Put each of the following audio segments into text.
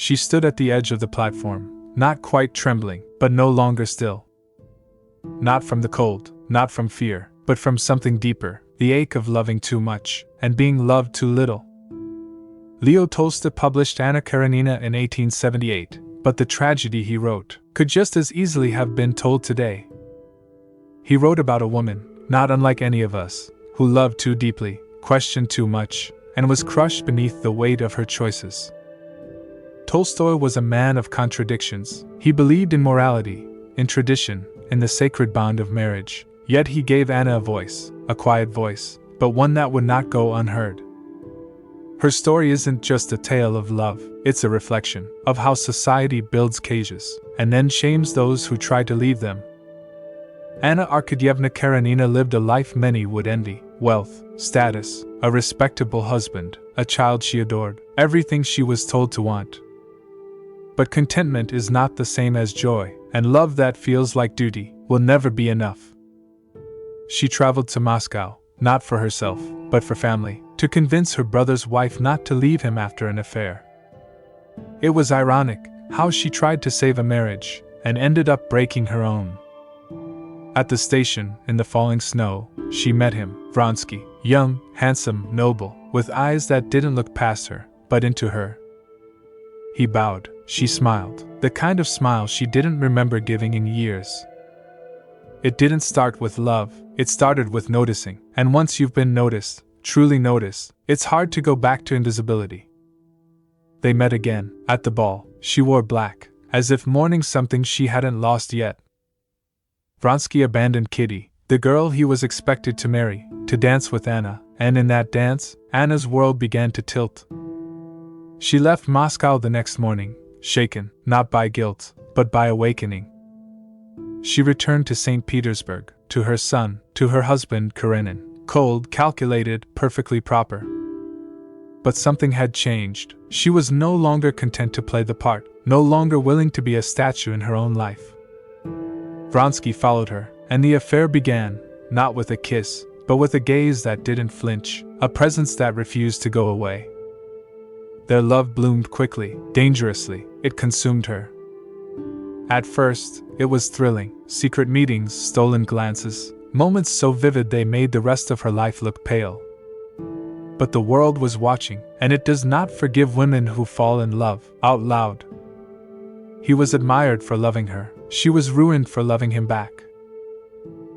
She stood at the edge of the platform, not quite trembling, but no longer still. Not from the cold, not from fear, but from something deeper, the ache of loving too much, and being loved too little. Leo Tolstoy published Anna Karenina in 1878, but the tragedy he wrote could just as easily have been told today. He wrote about a woman, not unlike any of us, who loved too deeply, questioned too much, and was crushed beneath the weight of her choices. Tolstoy was a man of contradictions. He believed in morality, in tradition, in the sacred bond of marriage, yet he gave Anna a voice, a quiet voice, but one that would not go unheard. Her story isn't just a tale of love, it's a reflection of how society builds cages, and then shames those who try to leave them. Anna Arkadyevna Karenina lived a life many would envy: wealth, status, a respectable husband, a child she adored, everything she was told to want. But contentment is not the same as joy, and love that feels like duty will never be enough. She traveled to Moscow, not for herself, but for family, to convince her brother's wife not to leave him after an affair. It was ironic how she tried to save a marriage, and ended up breaking her own. At the station, in the falling snow, she met him, Vronsky, young, handsome, noble, with eyes that didn't look past her, but into her. He bowed, she smiled, the kind of smile she didn't remember giving in years. It didn't start with love, it started with noticing, and once you've been noticed, truly noticed, it's hard to go back to invisibility. They met again, at the ball. She wore black, as if mourning something she hadn't lost yet. Vronsky abandoned Kitty, the girl he was expected to marry, to dance with Anna, and in that dance, Anna's world began to tilt. She left Moscow the next morning, shaken, not by guilt, but by awakening. She returned to St. Petersburg, to her son, to her husband Karenin, cold, calculated, perfectly proper. But something had changed. She was no longer content to play the part, no longer willing to be a statue in her own life. Vronsky followed her, and the affair began, not with a kiss, but with a gaze that didn't flinch, a presence that refused to go away. Their love bloomed quickly, dangerously, it consumed her. At first, it was thrilling, secret meetings, stolen glances, moments so vivid they made the rest of her life look pale. But the world was watching, and it does not forgive women who fall in love, out loud. He was admired for loving her, she was ruined for loving him back.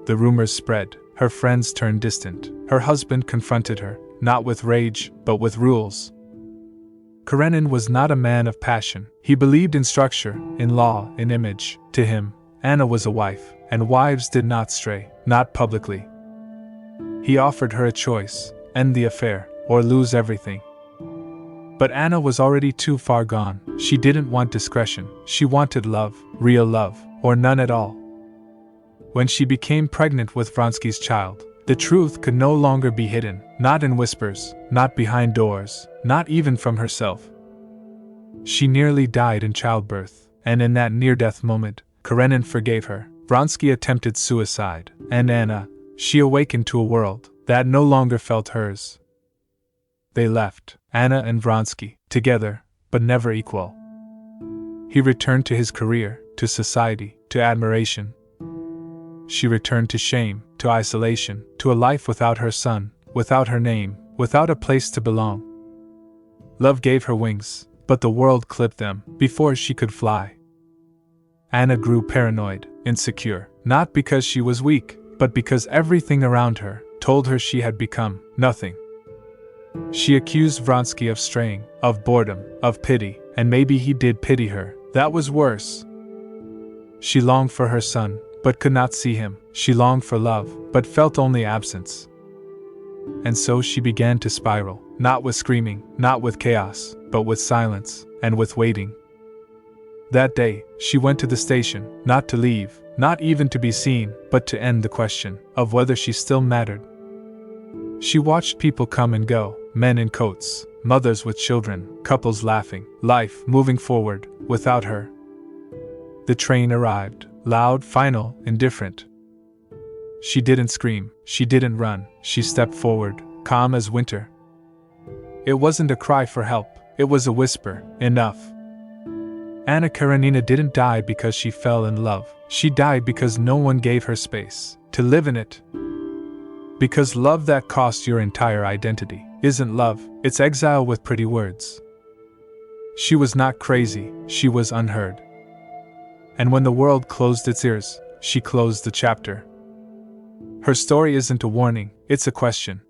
The rumors spread, her friends turned distant, her husband confronted her, not with rage, but with rules. Karenin was not a man of passion, he believed in structure, in law, in image. To him, Anna was a wife, and wives did not stray, not publicly. He offered her a choice: end the affair, or lose everything. But Anna was already too far gone. She didn't want discretion, she wanted love, real love, or none at all. When she became pregnant with Vronsky's child, the truth could no longer be hidden, not in whispers, not behind doors, not even from herself. She nearly died in childbirth, and in that near-death moment, Karenin forgave her. Vronsky attempted suicide, and Anna, she awakened to a world that no longer felt hers. They left, Anna and Vronsky, together, but never equal. He returned to his career, to society, to admiration. She returned to shame, to isolation, to a life without her son, without her name, without a place to belong. Love gave her wings, but the world clipped them before she could fly. Anna grew paranoid, insecure, not because she was weak, but because everything around her told her she had become nothing. She accused Vronsky of straying, of boredom, of pity, and maybe he did pity her. That was worse. She longed for her son, but could not see him. She longed for love, but felt only absence. And so she began to spiral, not with screaming, not with chaos, but with silence, and with waiting. That day, she went to the station, not to leave, not even to be seen, but to end the question of whether she still mattered. She watched people come and go, men in coats, mothers with children, couples laughing, life moving forward, without her. The train arrived, loud, final, indifferent. She didn't scream, she didn't run, she stepped forward, calm as winter. It wasn't a cry for help, it was a whisper: enough. Anna Karenina didn't die because she fell in love. She died because no one gave her space to live in it. Because love that costs your entire identity isn't love, it's exile with pretty words. She was not crazy, she was unheard. And when the world closed its ears, she closed the chapter. Her story isn't a warning, it's a question.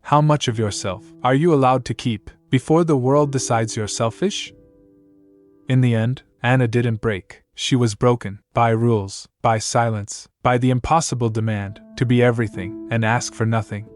How much of yourself are you allowed to keep before the world decides you're selfish? In the end, Anna didn't break. She was broken by rules, by silence, by the impossible demand to be everything and ask for nothing.